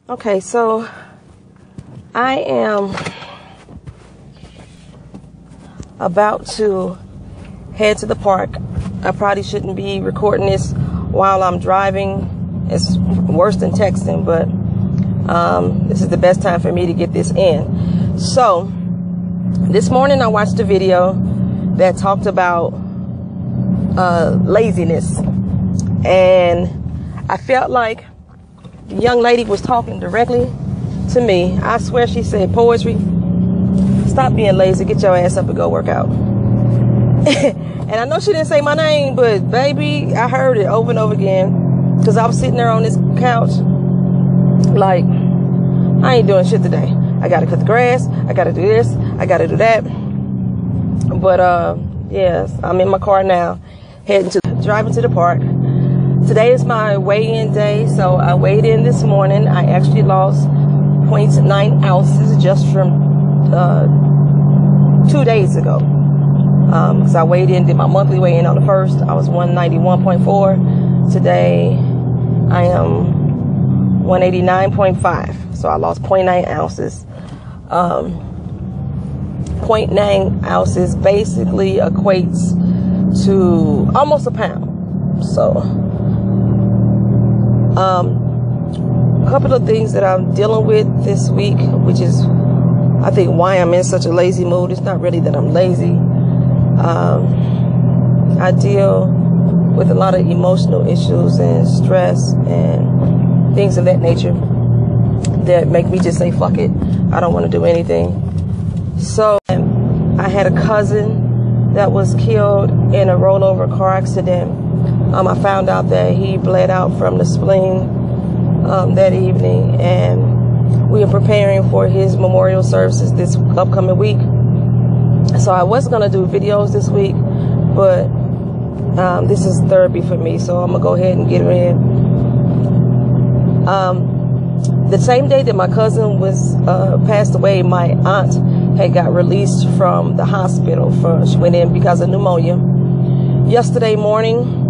Okay, so I am about to head to the park. I probably shouldn't be recording this while I'm driving. It's worse than texting, but this is the best time for me to get this in. So this morning I watched a video that talked about laziness, and I felt like the young lady was talking directly to me. I swear she said, "Poetry, stop being lazy, get your ass up and go work out." And I know she didn't say my name, but baby, I heard it over and over again, because I was sitting there on this couch like, I ain't doing shit today. I gotta cut the grass, I gotta do this, I gotta do that. But yes, I'm in my car now, driving to the park. Today is my weigh-in day, so I weighed in this morning. I actually lost 0.9 ounces just from 2 days ago. Because I weighed in, did my monthly weigh-in on the 1st. I was 191.4. Today, I am 189.5. So I lost 0.9 ounces. 0.9 ounces basically equates to almost a pound. So a couple of things that I'm dealing with this week, which is, I think, why I'm in such a lazy mood. It's not really that I'm lazy. I deal with a lot of emotional issues and stress and things of that nature that make me just say, fuck it, I don't want to do anything. So I had a cousin that was killed in a rollover car accident. I found out that he bled out from the spleen that evening, and we are preparing for his memorial services this upcoming week. So I was going to do videos this week, but this is therapy for me, so I'm going to go ahead and get her in. The same day that my cousin was passed away, my aunt had got released from the hospital. She went in because of pneumonia. Yesterday morning,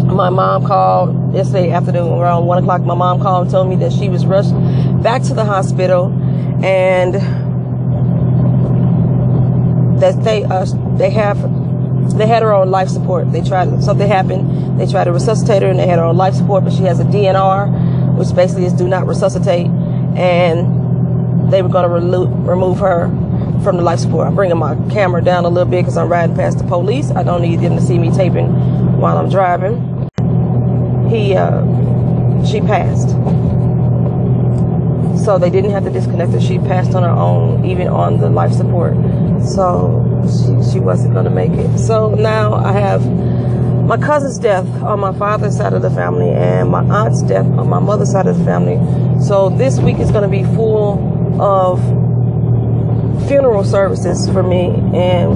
my mom called. Yesterday afternoon, around 1 o'clock, my mom called and told me that she was rushed back to the hospital, and that they had her on life support. Something happened. They tried to resuscitate her, and they had her on life support, but she has a DNR, which basically is do not resuscitate, and they were going to remove her from the life support. I'm bringing my camera down a little bit because I'm riding past the police. I don't need them to see me taping while I'm driving. She passed. So they didn't have to disconnect her. She passed on her own, even on the life support. So she wasn't going to make it. So now I have my cousin's death on my father's side of the family and my aunt's death on my mother's side of the family. So this week is going to be full of funeral services for me, and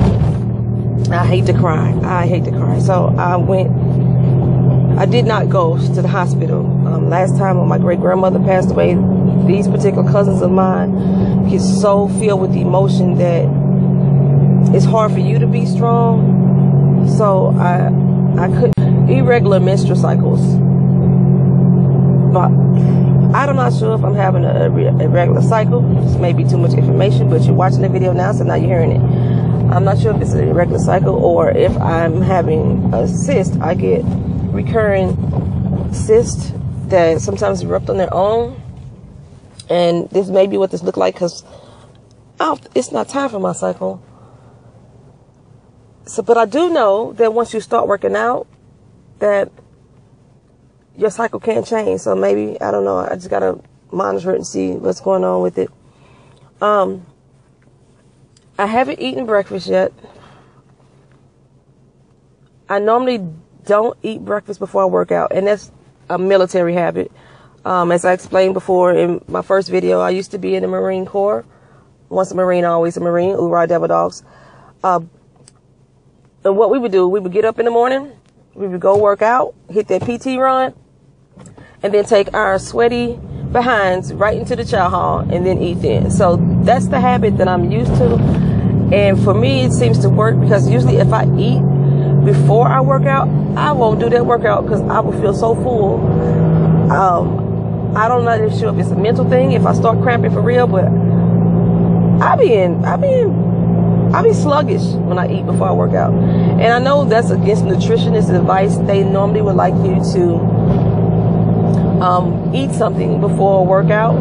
I hate to cry. So I did not go to the hospital. Last time when my great-grandmother passed away, these particular cousins of mine get so filled with the emotion that it's hard for you to be strong. So I couldn't. Irregular menstrual cycles. But I'm not sure if I'm having a irregular cycle. This may be too much information, but you're watching the video now, so now you're hearing it. I'm not sure if it's an irregular cycle or if I'm having a cyst. I get recurring cysts that sometimes erupt on their own. And this may be what this look like, because it's not time for my cycle. So, but I do know that once you start working out, that your cycle can change. So maybe, I don't know, I just got to monitor it and see what's going on with it. I haven't eaten breakfast yet. I normally don't eat breakfast before I work out, and that's a military habit. As I explained before in my first video, I used to be in the Marine Corps. Once a Marine, always a Marine. Hoorah, Devil Dogs. And what we would do, we would get up in the morning, we would go work out, hit that PT run, and then take our sweaty behinds right into the chow hall and then eat then. So that's the habit that I'm used to. And for me, it seems to work, because usually if I eat before I work out, I won't do that workout because I will feel so full. I don't know sure if it's a mental thing, if I start cramping for real, but I be sluggish when I eat before I work out. And I know that's against nutritionist advice. They normally would like you to eat something before a workout.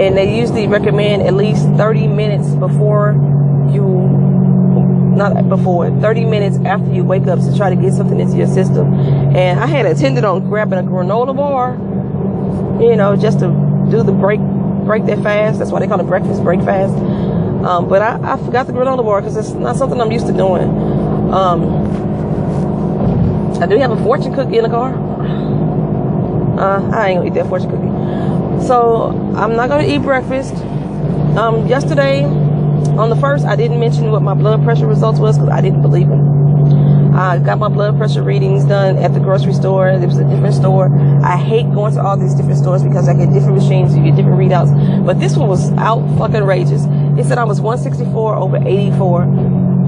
And they usually recommend at least 30 minutes before 30 minutes after you wake up to try to get something into your system. And I had intended on grabbing a granola bar, just to do the break that fast. That's why they call it breakfast break fast. But I forgot the granola bar because it's not something I'm used to doing. I do have a fortune cookie in the car. I ain't gonna eat that fortune cookie. So I'm not gonna eat breakfast. Yesterday, on the 1st, I didn't mention what my blood pressure results was because I didn't believe them. I got my blood pressure readings done at the grocery store. It was a different store. I hate going to all these different stores because I get different machines, you get different readouts. But this one was out fucking outrageous. It said I was 164 over 84.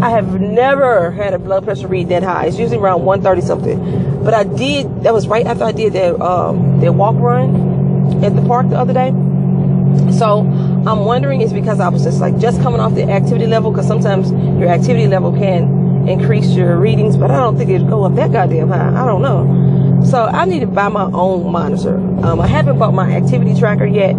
I have never had a blood pressure read that high. It's usually around 130 something. But that was right after I did that walk run at the park the other day. So I'm wondering it's because I was just coming off the activity level, because sometimes your activity level can increase your readings, but I don't think it'd go up that goddamn high. I don't know. So I need to buy my own monitor. I haven't bought my activity tracker yet,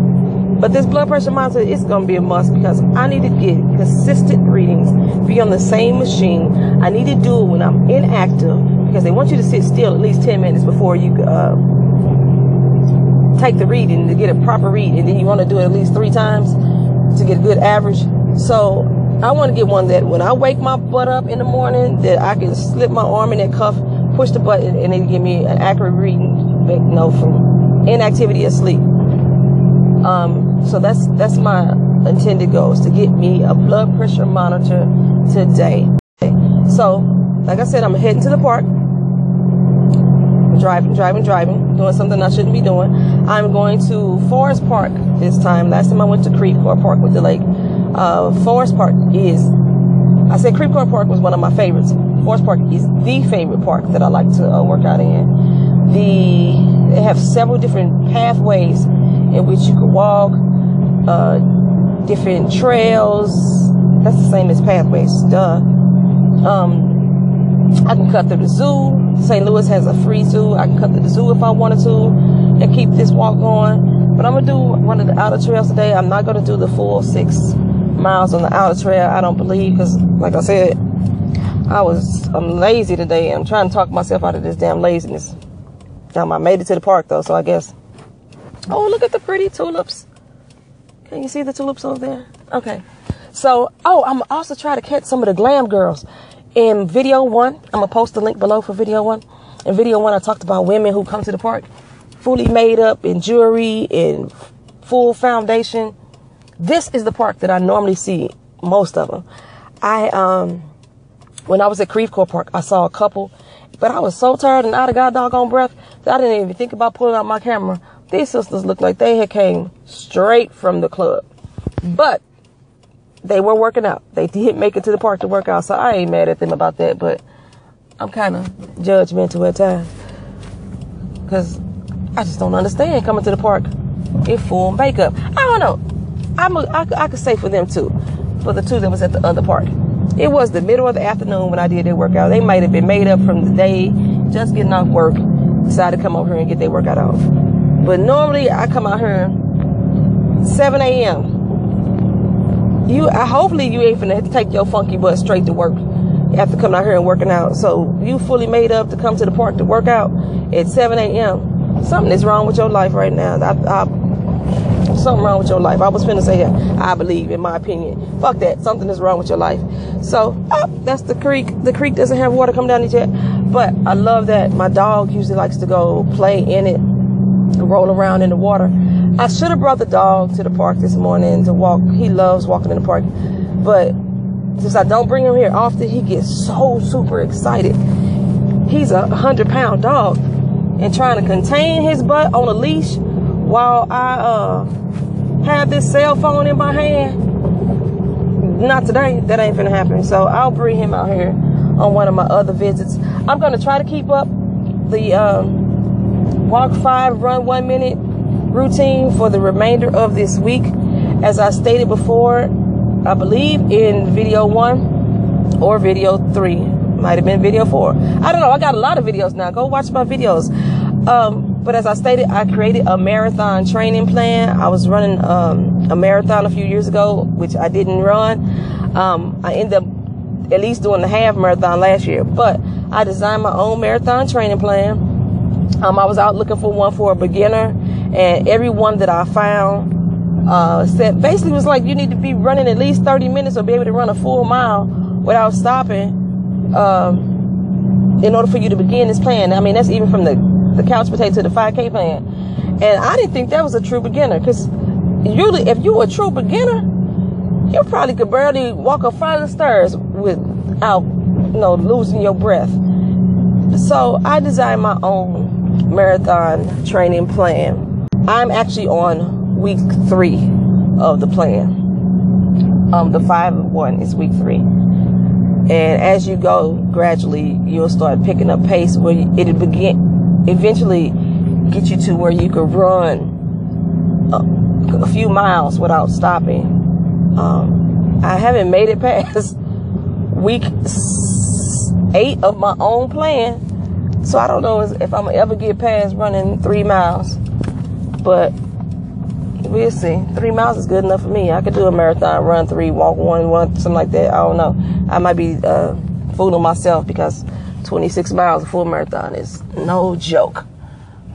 but this blood pressure monitor is going to be a must because I need to get consistent readings, be on the same machine. I need to do it when I'm inactive because they want you to sit still at least 10 minutes before you take the reading to get a proper read, and then you want to do it at least 3 times to get a good average. So I want to get one that when I wake my butt up in the morning, that I can slip my arm in that cuff, push the button, and then give me an accurate reading, from inactivity or sleep. So that's my intended goal, is to get me a blood pressure monitor today. So, like I said, I'm heading to the park. Driving, doing something I shouldn't be doing. I'm going to Forest Park this time. Last time I went to Creve Coeur Park with the lake. Forest Park I said Creve Coeur Park was one of my favorites. Forest Park is the favorite park that I like to work out in. They have several different pathways in which you can walk, different trails. That's the same as pathways, duh. I can cut through the zoo. St. Louis has a free zoo. I can cut through the zoo if I wanted to and keep this walk going. But I'm going to do one of the outer trails today. I'm not going to do the full 6 miles on the outer trail, I don't believe, because, like I said, I'm lazy today. I'm trying to talk myself out of this damn laziness. I made it to the park, though, so I guess. Oh, look at the pretty tulips. Can you see the tulips over there? Okay. So, I'm also trying to catch some of the glam girls. In video 1, I'm going to post the link below for video 1. In video 1, I talked about women who come to the park fully made up in jewelry, in full foundation. This is the park that I normally see most of them. When I was at Creve Coeur Park, I saw a couple, but I was so tired and out of god doggone breath that I didn't even think about pulling out my camera. These sisters looked like they had came straight from the club, but they were working out. They did make it to the park to work out, so I ain't mad at them about that, but I'm kind of judgmental at times because I just don't understand coming to the park in full makeup. I don't know. I could say for them too, for the two that was at the other park. It was the middle of the afternoon when I did their workout. They might have been made up from the day, just getting off work, decided to come over here and get their workout off. But normally I come out here 7 a.m. Hopefully you ain't finna take your funky butt straight to work after coming out here and working out. So you fully made up to come to the park to work out at 7 a.m. Something is wrong with your life right now. Something wrong with your life. I was finna say that. I believe, in my opinion. Fuck that. Something is wrong with your life. So, that's the creek. The creek doesn't have water come down it yet. But I love that. My dog usually likes to go play in it, roll around in the water. I should have brought the dog to the park this morning to walk. He loves walking in the park. But since I don't bring him here often, he gets so super excited. He's a 100-pound dog. And trying to contain his butt on a leash while I have this cell phone in my hand, not today. That ain't finna happen. So I'll bring him out here on one of my other visits. I'm gonna try to keep up the walk 5, run 1 minute routine for the remainder of this week. As I stated before, I believe in video 1 or video 3. Might have been video 4. I don't know. I got a lot of videos now. Go watch my videos. But as I stated, I created a marathon training plan. I was running a marathon a few years ago, which I didn't run. I ended up at least doing the half marathon last year. But I designed my own marathon training plan. I was out looking for one for a beginner. And every one that I found said basically was like, you need to be running at least 30 minutes or be able to run a full mile without stopping in order for you to begin this plan. I mean, that's even from the couch potato to the 5K plan. And I didn't think that was a true beginner, because usually if you were a true beginner, you probably could barely walk a flight of stairs without, losing your breath. So I designed my own marathon training plan. I'm actually on week 3 of the plan. The 5-1 is week 3. And as you go, gradually, you'll start picking up pace where it'll eventually get you to where you could run a few miles without stopping. I haven't made it past week 8 of my own plan. So I don't know if I'm going to ever get past running 3 miles. But we'll see. 3 miles is good enough for me. I could do a marathon, run 3, walk 1, something like that. I don't know. I might be fooling myself, because 26 miles a full marathon is no joke.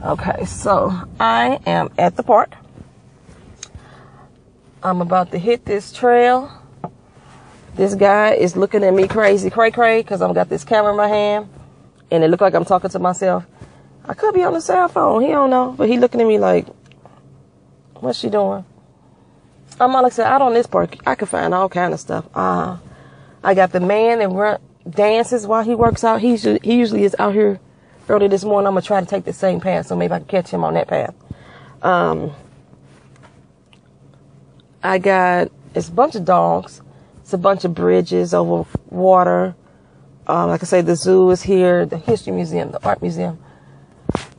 Okay, so I am at the park. I'm about to hit this trail. This guy is looking at me crazy, cray-cray, because I've got this camera in my hand, and it looked like I'm talking to myself. I could be on the cell phone. He don't know, but he looking at me like, what's she doing? I'm like I said, out on this park, I can find all kind of stuff. I got the man that dances while he works out. He usually is out here early this morning. I'm going to try to take the same path, so maybe I can catch him on that path. It's a bunch of dogs. It's a bunch of bridges over water. Like I say, the zoo is here, the history museum, the art museum.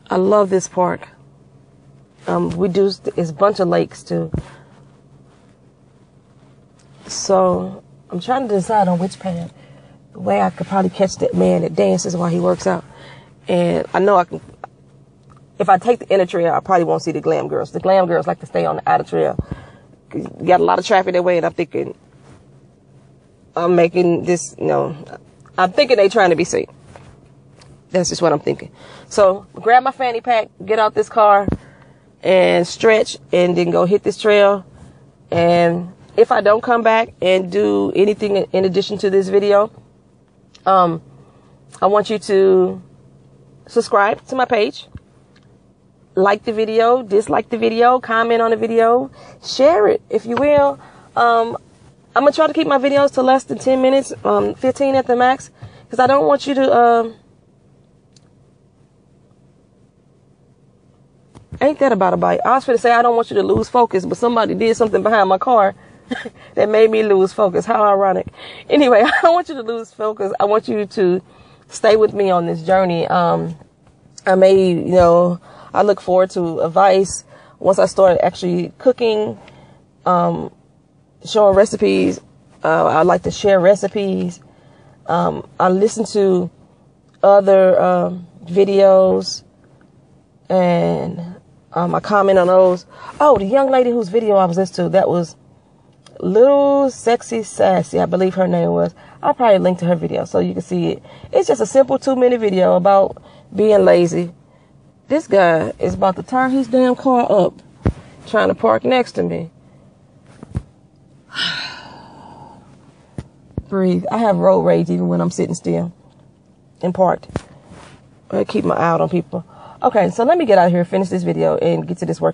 I love this park. It's a bunch of lakes too. So I'm trying to decide on which path. The way I could probably catch that man that dances while he works out. And I know I can. If I take the inner trail, I probably won't see the glam girls. The glam girls like to stay on the outer trail. You got a lot of traffic that way, and I'm thinking, I'm making this, I'm thinking they trying to be safe. That's just what I'm thinking. So grab my fanny pack, get out this car, and stretch, and then go hit this trail. And if I don't come back and do anything in addition to this video, I want you to subscribe to my page, like the video, dislike the video, comment on the video, share it if you will. I'm going to try to keep my videos to less than 10 minutes, 15 at the max, because I don't want you to, ain't that about a bite? I was going to say I don't want you to lose focus, but somebody did something behind my car that made me lose focus. How ironic. Anyway, I don't want you to lose focus. I want you to stay with me on this journey. I look forward to advice once I start actually cooking, showing recipes. I like to share recipes. I listen to other videos, and I comment on those. Oh, the young lady whose video I was listening to, that was Little Sexy Sassy, I believe her name was. I'll probably link to her video so you can see it. It's just a simple 2-minute video about being lazy. This guy is about to turn his damn car up, trying to park next to me. Breathe. I have road rage even when I'm sitting still and parked. I keep my eye out on people. Okay, so let me get out of here, finish this video, and get to this work.